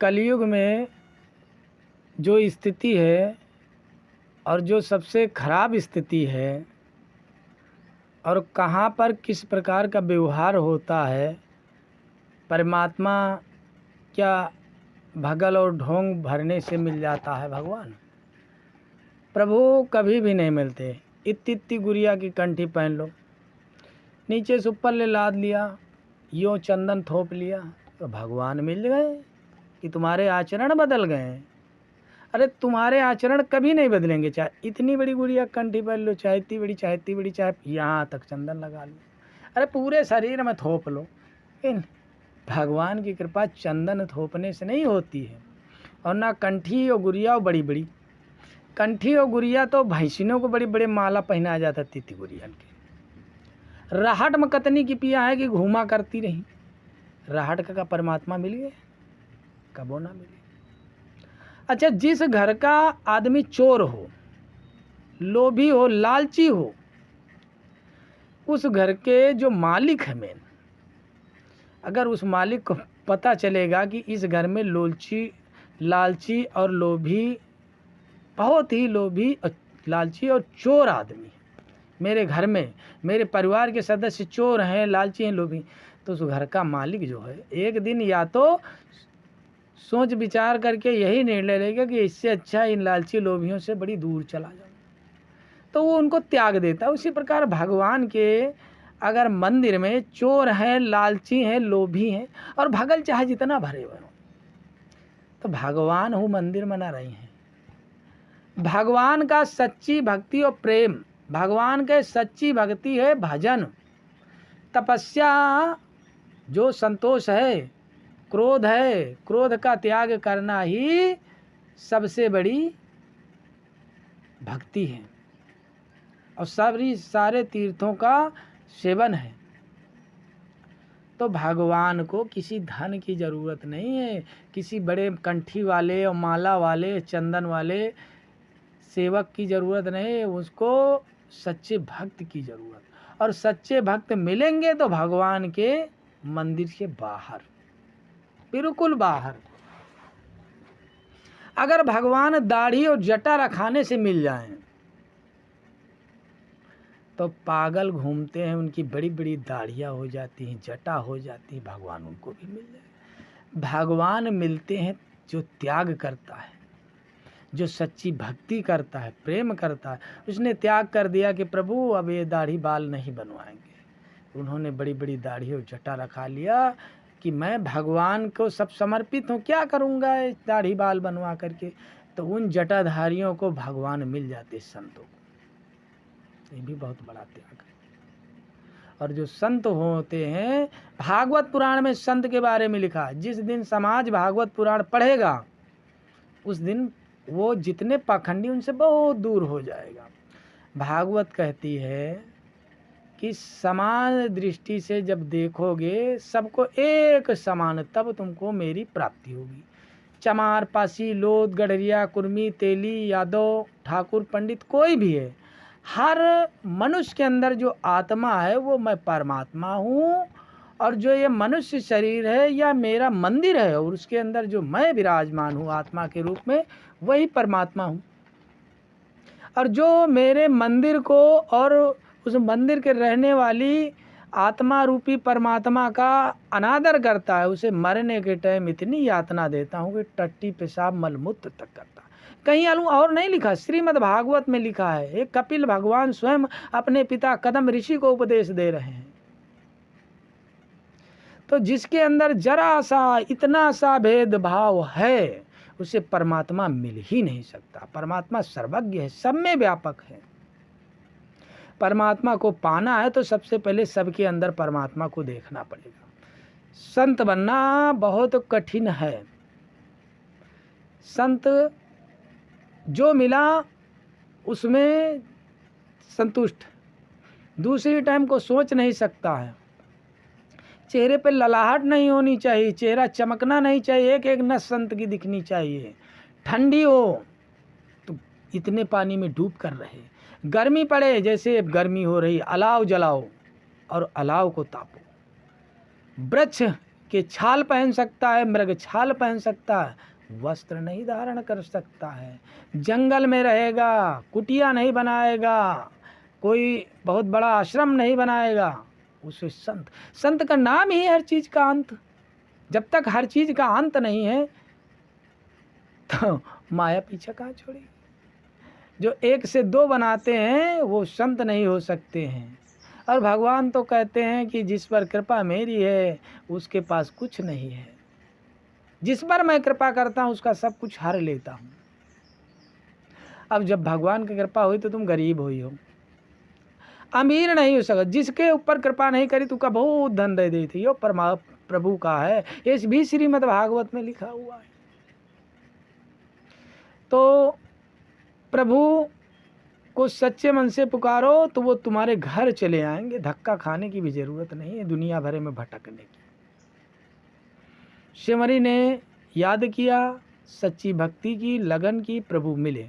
कलयुग में जो स्थिति है और जो सबसे खराब स्थिति है और कहाँ पर किस प्रकार का व्यवहार होता है, परमात्मा क्या भगल और ढोंग भरने से मिल जाता है भगवान? प्रभु कभी भी नहीं मिलते। इत्ती गुड़िया की कंठी पहन लो, नीचे से ऊपर ले लाद लिया, यूँ चंदन थोप लिया तो भगवान मिल गए कि तुम्हारे आचरण बदल गए। अरे तुम्हारे आचरण कभी नहीं बदलेंगे, चाहे इतनी बड़ी गुड़िया कंठी पहन लो, चाहे इतनी बड़ी, चाहे इतनी बड़ी, चाहे यहाँ तक चंदन लगा लो, अरे पूरे शरीर में थोप लो। इन भगवान की कृपा चंदन थोपने से नहीं होती है। और ना कंठी और गुड़िया बड़ी बड़ी, कंठी और गुड़िया तो भैंसिनों को बड़ी बड़े माला पहनाया जाता थी गुड़िया के। राहट में कतनी की पिया है कि घूमा करती रही, राहट का परमात्मा मिल गया, कबो ना मिले। अच्छा, जिस घर का आदमी चोर हो, लोभी हो, लालची हो, उस घर के जो मालिक है मेन, अगर उस मालिक को पता चलेगा कि इस घर में लालची और लोभी, बहुत ही लोभी लालची और चोर आदमी है, मेरे घर में मेरे परिवार के सदस्य चोर हैं, लालची हैं, लोभी, तो उस घर का मालिक जो है एक दिन या तो सोच विचार करके यही निर्णय लेगा कि इससे अच्छा इन लालची लोभियों से बड़ी दूर चला जाऊं, तो वो उनको त्याग देता है। उसी प्रकार भगवान के अगर मंदिर में चोर हैं, लालची हैं, लोभी हैं और भगल चाहे जितना भरे हुए हो, तो भगवान हो मंदिर में ना रही हैं। भगवान का सच्ची भक्ति और प्रेम, भगवान के सच्ची भक्ति है भजन, तपस्या, जो संतोष है, क्रोध है, क्रोध का त्याग करना ही सबसे बड़ी भक्ति है और सारे तीर्थों का सेवन है। तो भगवान को किसी धन की ज़रूरत नहीं है, किसी बड़े कंठी वाले और माला वाले चंदन वाले सेवक की ज़रूरत नहीं है, उसको सच्चे भक्त की ज़रूरत। और सच्चे भक्त मिलेंगे तो भगवान के मंदिर के बाहर, बिल्कुल बाहर। अगर भगवान दाढ़ी और जटा रखाने से मिल जाएं तो पागल घूमते हैं, उनकी बड़ी बड़ी दाढ़ियाँ हो जाती हैं, जटा हो जाती है, भगवान उनको भी मिल जाए। भगवान मिलते हैं जो त्याग करता है, जो सच्ची भक्ति करता है, प्रेम करता है। उसने त्याग कर दिया कि प्रभु अब ये दाढ़ी बाल नहीं बनवाएंगे, उन्होंने बड़ी बड़ी दाढ़ी और जटा रखा लिया कि मैं भगवान को सब समर्पित हूँ, क्या करूँगा दाढ़ी बाल बनवा करके। तो उन जटाधारियों को भगवान मिल जाते, संतों को। ये भी बहुत बड़ा त्याग है। और जो संत होते हैं, भागवत पुराण में संत के बारे में लिखा, जिस दिन समाज भागवत पुराण पढ़ेगा उस दिन वो जितने पाखंडी उनसे बहुत दूर हो जाएगा। भागवत कहती है कि समान दृष्टि से जब देखोगे सबको एक समान, तब तुमको मेरी प्राप्ति होगी। चमार, पासी, लोध, गडरिया, कुर्मी, तेली, यादव, ठाकुर, पंडित, कोई भी है, हर मनुष्य के अंदर जो आत्मा है वो मैं परमात्मा हूँ, और जो ये मनुष्य शरीर है या मेरा मंदिर है और उसके अंदर जो मैं विराजमान हूँ आत्मा के रूप में, वही परमात्मा हूँ। और जो मेरे मंदिर को और उस मंदिर के रहने वाली आत्मा रूपी परमात्मा का अनादर करता है, उसे मरने के टाइम इतनी यातना देता हूँ कि टट्टी पेशाब मलमूत्र तक करता है। कहीं और नहीं लिखा, श्रीमद् भागवत में लिखा है। एक कपिल भगवान स्वयं अपने पिता कदम ऋषि को उपदेश दे रहे हैं। तो जिसके अंदर जरा सा इतना सा भेदभाव है उसे परमात्मा मिल ही नहीं सकता। परमात्मा सर्वज्ञ है, सब में व्यापक है। परमात्मा को पाना है तो सबसे पहले सबके अंदर परमात्मा को देखना पड़ेगा। संत बनना बहुत कठिन है। संत जो मिला उसमें संतुष्ट, दूसरी टाइम को सोच नहीं सकता है। चेहरे पे ललाहट नहीं होनी चाहिए, चेहरा चमकना नहीं चाहिए, एक एक नस संत की दिखनी चाहिए। ठंडी हो तो इतने पानी में डूब कर रहे, गर्मी पड़े जैसे गर्मी हो रही, अलाव जलाओ और अलाव को तापो। वृक्ष कि छाल पहन सकता है, मृग छाल पहन सकता है, वस्त्र नहीं धारण कर सकता है, जंगल में रहेगा, कुटिया नहीं बनाएगा, कोई बहुत बड़ा आश्रम नहीं बनाएगा, उसे संत। संत का नाम ही हर चीज का अंत। जब तक हर चीज का अंत नहीं है तो माया पीछा कहाँ छोड़ेगी। जो एक से दो बनाते हैं वो संत नहीं हो सकते हैं। और भगवान तो कहते हैं कि जिस पर कृपा मेरी है उसके पास कुछ नहीं है, जिस पर मैं कृपा करता हूँ उसका सब कुछ हर लेता हूँ। अब जब भगवान की कृपा हुई तो तुम गरीब हुई हो, अमीर नहीं हो सकता। जिसके ऊपर कृपा नहीं करी तुका बहुत धन दे दी थी, यो परमा प्रभु का है, ये भी श्रीमद् भागवत में लिखा हुआ है। तो प्रभु को सच्चे मन से पुकारो तो वो तुम्हारे घर चले आएंगे, धक्का खाने की भी जरूरत नहीं है दुनिया भरे में भटकने की। शिवरी ने याद किया, सच्ची भक्ति की, लगन की, प्रभु मिले।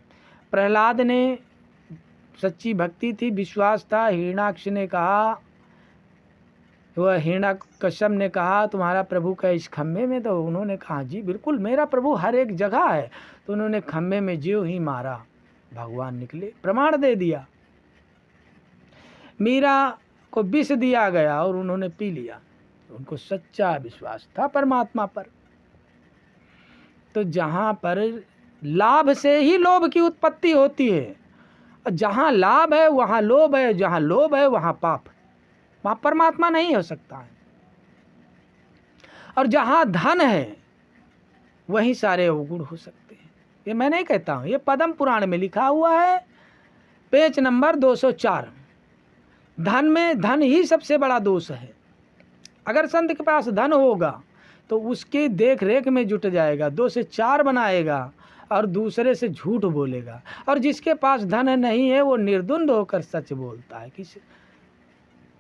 प्रहलाद ने सच्ची भक्ति थी, विश्वास था। हिरणाक्ष ने कहा, वह हिरण्यकश्यप ने कहा तुम्हारा प्रभु का इस खम्भे में, तो उन्होंने कहा जी बिल्कुल मेरा प्रभु हर एक जगह है। तो उन्होंने खम्भे में ज्यों ही मारा भगवान निकले, प्रमाण दे दिया। मीरा को विष दिया गया और उन्होंने पी लिया, उनको सच्चा विश्वास था परमात्मा पर। तो जहाँ पर लाभ से ही लोभ की उत्पत्ति होती है, और जहाँ लाभ है वहाँ लोभ है, जहाँ लोभ है वहाँ पाप, वहाँ परमात्मा नहीं हो सकता है। और जहाँ धन है वहीं सारे अवगुण हो सकते हैं। ये मैं नहीं कहता हूँ, ये पद्म पुराण में लिखा हुआ है, पेज नंबर 204। धन में, धन ही सबसे बड़ा दोष है। अगर संत के पास धन होगा तो उसकी देख रेख में जुट जाएगा, 2 से 4 बनाएगा और दूसरे से झूठ बोलेगा। और जिसके पास धन नहीं है वो निर्द्वंद होकर सच बोलता है। किसी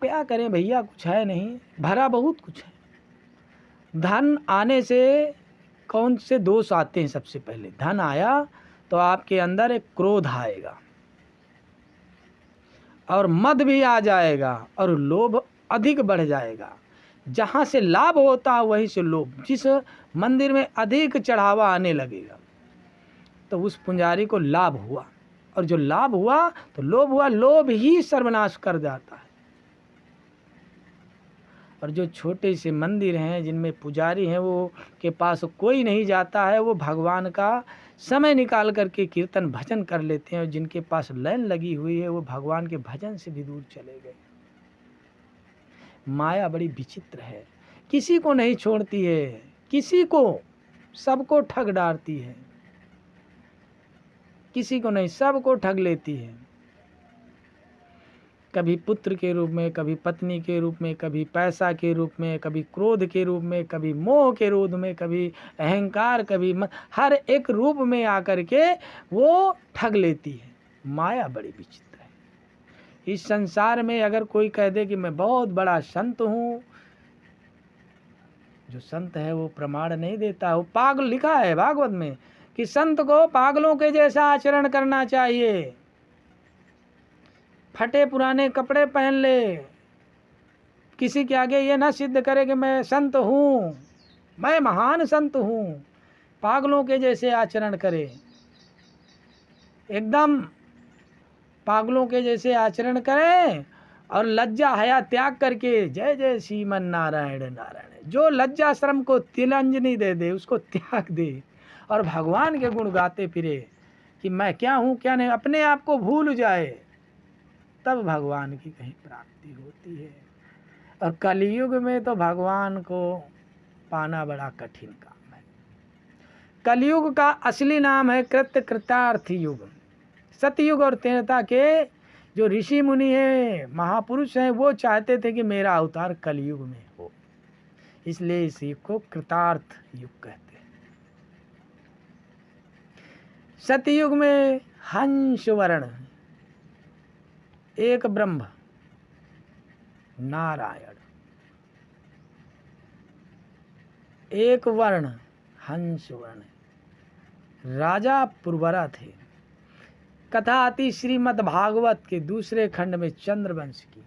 क्या करें भैया, कुछ है नहीं, भरा बहुत कुछ है। धन आने से कौन से दोष आते हैं? सबसे पहले धन आया तो आपके अंदर एक क्रोध आएगा और मद भी आ जाएगा और लोभ अधिक बढ़ जाएगा। जहाँ से लाभ होता है वहीं से लोभ। जिस मंदिर में अधिक चढ़ावा आने लगेगा तो उस पुजारी को लाभ हुआ, और जो लाभ हुआ तो लोभ हुआ, लोभ ही सर्वनाश कर जाता है। और जो छोटे से मंदिर हैं जिनमें पुजारी हैं वो के पास कोई नहीं जाता है, वो भगवान का समय निकाल करके कीर्तन भजन कर लेते हैं। और जिनके पास लाइन लगी हुई है वो भगवान के भजन से भी दूर चले गए। माया बड़ी विचित्र है, किसी को नहीं छोड़ती है, किसी को, सबको ठग डालती है, किसी को नहीं सबको ठग लेती है। कभी पुत्र के रूप में, कभी पत्नी के रूप में, कभी पैसा के रूप में, कभी क्रोध के रूप में, कभी मोह के रूप में, कभी अहंकार, कभी हर एक रूप में आकर के वो ठग लेती है। माया बड़ी विचित्र है। इस संसार में अगर कोई कह दे कि मैं बहुत बड़ा संत हूँ, जो संत है वो प्रमाण नहीं देता। वो पागल, लिखा है भागवत में कि संत को पागलों के जैसा आचरण करना चाहिए। फटे पुराने कपड़े पहन ले, किसी के आगे ये ना सिद्ध करे कि मैं संत हूँ, मैं महान संत हूँ। पागलों के जैसे आचरण करे, एकदम पागलों के जैसे आचरण करे और लज्जा हया त्याग करके जय जय श्रीमन नारायण नारायण। जो लज्जा शर्म को तिलंजनी दे दे, उसको त्याग दे और भगवान के गुण गाते फिरे कि मैं क्या हूँ क्या नहीं, अपने आप को भूल जाए, तब भगवान की कहीं प्राप्ति होती है। और कलयुग में तो भगवान को पाना बड़ा कठिन काम है। कलयुग का असली नाम है कृतार्थ युग। सतयुग और त्रेता के जो ऋषि मुनि हैं, महापुरुष हैं, वो चाहते थे कि मेरा अवतार कलयुग में हो, इसलिए इस युग को कृतार्थ युग कहते हैं। सतयुग में हंस वर्ण, एक ब्रह्म नारायण, एक वर्ण हंस वर्ण, राजा पुरवरा थे। कथा आती श्रीमद् भागवत के दूसरे खंड में चंद्रवंश की।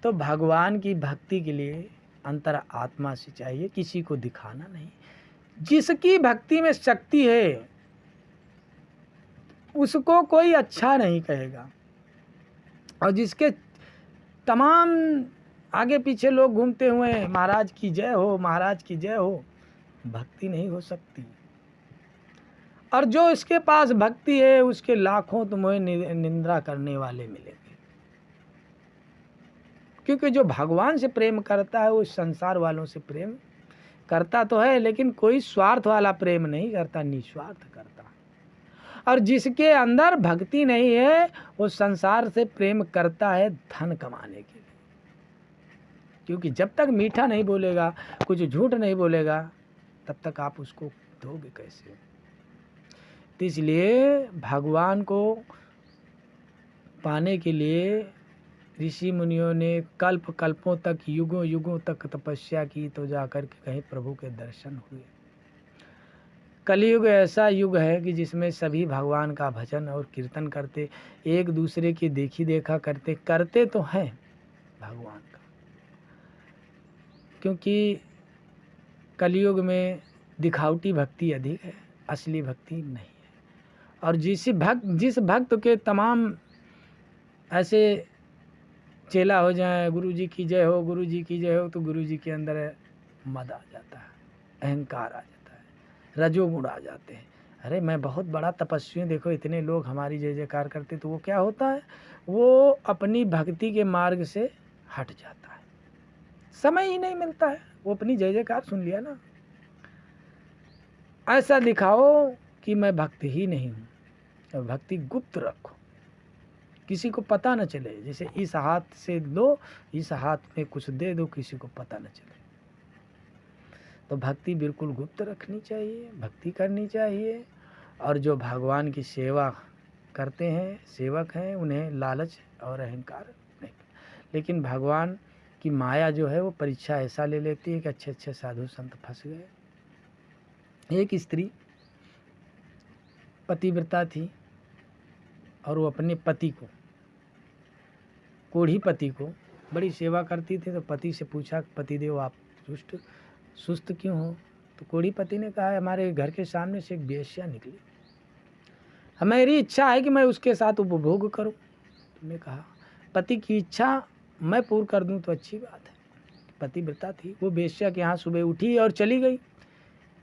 तो भगवान की भक्ति के लिए अंतर आत्मा से चाहिए, किसी को दिखाना नहीं। जिसकी भक्ति में शक्ति है उसको कोई अच्छा नहीं कहेगा, और जिसके तमाम आगे पीछे लोग घूमते हुए महाराज की जय हो, महाराज की जय हो, भक्ति नहीं हो सकती। और जो इसके पास भक्ति है उसके लाखों तुम्हें निंदा करने वाले मिलेंगे, क्योंकि जो भगवान से प्रेम करता है वो संसार वालों से प्रेम करता तो है, लेकिन कोई स्वार्थ वाला प्रेम नहीं करता, निस्वार्थ करता। और जिसके अंदर भक्ति नहीं है वो संसार से प्रेम करता है धन कमाने के लिए, क्योंकि जब तक मीठा नहीं बोलेगा, कुछ झूठ नहीं बोलेगा, तब तक आप उसको दोगे कैसे। तो इसलिए भगवान को पाने के लिए ऋषि मुनियों ने कल्प कल्पों तक, युगों युगों तक तपस्या की, तो जाकर के कहीं प्रभु के दर्शन हुए। कलयुग ऐसा युग है कि जिसमें सभी भगवान का भजन और कीर्तन करते, एक दूसरे की देखी देखा करते तो हैं भगवान का, क्योंकि कलयुग में दिखावटी भक्ति अधिक है, असली भक्ति नहीं है। और जिस भक्त के तमाम ऐसे चेला हो जाए, गुरु जी की जय हो, गुरु जी की जय हो, तो गुरु जी के अंदर मद आ जाता है, अहंकार आ जाता है, रजोगुण आ जाते हैं। अरे मैं बहुत बड़ा तपस्वी हूँ, देखो इतने लोग हमारी जय जयकार करते, तो वो क्या होता है, वो अपनी भक्ति के मार्ग से हट जाता है, समय ही नहीं मिलता है, वो अपनी जय जयकार सुन लिया ना। ऐसा दिखाओ कि मैं भक्त ही नहीं हूँ, भक्ति गुप्त रखो, किसी को पता न चले। जैसे इस हाथ से लो, इस हाथ में कुछ दे दो, किसी को पता न चले। तो भक्ति बिल्कुल गुप्त रखनी चाहिए, भक्ति करनी चाहिए। और जो भगवान की सेवा करते हैं, सेवक हैं, उन्हें लालच और अहंकार नहीं, लेकिन भगवान की माया जो है वो परीक्षा ऐसा ले लेती है कि अच्छे अच्छे साधु संत फंस गए। एक स्त्री पतिव्रता थी और वो अपने पति को, कोढ़ी पति को बड़ी सेवा करती थी। तो पति से पूछा, पतिदेव आप सुस्त क्यों हो? तो कोढ़ी पति ने कहा, हमारे घर के सामने से एक वेश्या निकली, मेरी इच्छा है कि मैं उसके साथ उपभोग करूं। तुमने कहा पति की इच्छा मैं पूर्ण कर दूं तो अच्छी बात है। पतिव्रता थी, वो वेश्या के यहाँ सुबह उठी और चली गई,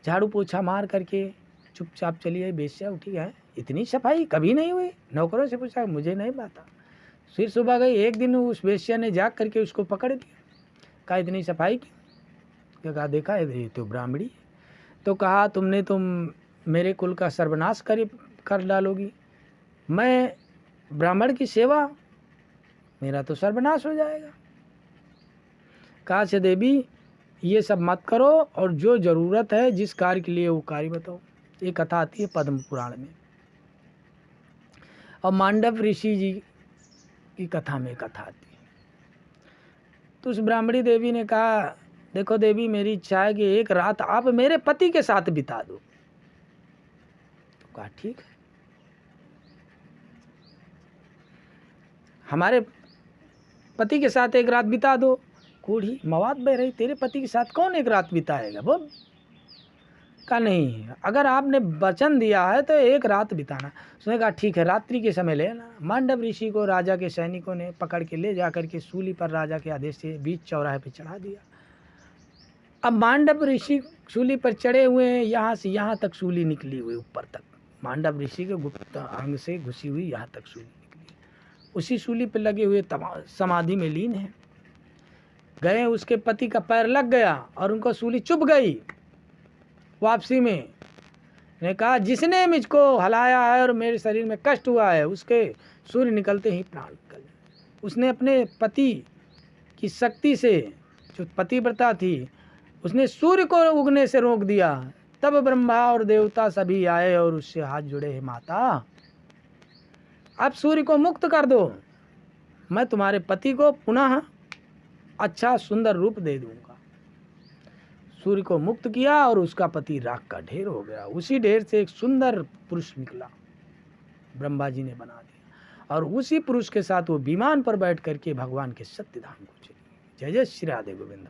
झाड़ू पोछा मार करके चुपचाप चली गई। वेश्या उठी है, इतनी सफाई कभी नहीं हुई। नौकरों से पूछा, मुझे नहीं पता। फिर सुबह गई, एक दिन उस वेश्या ने जाग करके उसको पकड़ लिया, कहा इतनी सफाई क्यों? कहा देखा ये तो ब्राह्मणी। तो कहा तुमने मेरे कुल का सर्वनाश कर डालोगी, मैं ब्राह्मण की सेवा, मेरा तो सर्वनाश हो जाएगा। कहा से देवी ये सब मत करो, और जो ज़रूरत है जिस कार्य के लिए वो कार्य बताओ। ये कथा आती है पद्म पुराण में, और मांडव ऋषि जी की कथा में कथा आती है। तो उस ब्राह्मणी देवी ने कहा, देखो देवी मेरी इच्छा है कि एक रात आप मेरे पति के साथ बिता दो। तो कहा ठीक है, हमारे पति के साथ एक रात बिता दो। कोढ़ी मवाद बह रही, तेरे पति के साथ कौन एक रात बिताएगा बोल? का नहीं, अगर आपने वचन दिया है तो एक रात बिताना। उसने कहा ठीक है, रात्रि के समय लेना। मांडव ऋषि को राजा के सैनिकों ने पकड़ के ले जा करके सूली पर राजा के आदेश से बीच चौराहे पे चढ़ा दिया। अब मांडव ऋषि सूली पर चढ़े हुए हैं, यहाँ से यहाँ तक सूली निकली हुई ऊपर तक, मांडव ऋषि के गुप्त अंग से घुसी हुई यहाँ तक सूली निकली। उसी सूली पर लगे हुए समाधि में लीन है। गए, उसके पति का पैर लग गया और उनको सूली चुभ गई। वापसी में ने कहा, जिसने मुझको हलाया है और मेरे शरीर में कष्ट हुआ है, उसके सूर्य निकलते ही प्राण निकल जाए। उसने अपने पति की शक्ति से, जो पतिव्रता थी, उसने सूर्य को उगने से रोक दिया। तब ब्रह्मा और देवता सभी आए और उससे हाथ जुड़े, हे माता अब सूर्य को मुक्त कर दो, मैं तुम्हारे पति को पुनः अच्छा सुंदर रूप दे दूंगा। सूर्य को मुक्त किया और उसका पति राख का ढेर हो गया। उसी ढेर से एक सुंदर पुरुष निकला, ब्रह्मा जी ने बना दिया, और उसी पुरुष के साथ वो विमान पर बैठ करके भगवान के सत्य धाम को चली। जय जय श्री राधे गोविंद।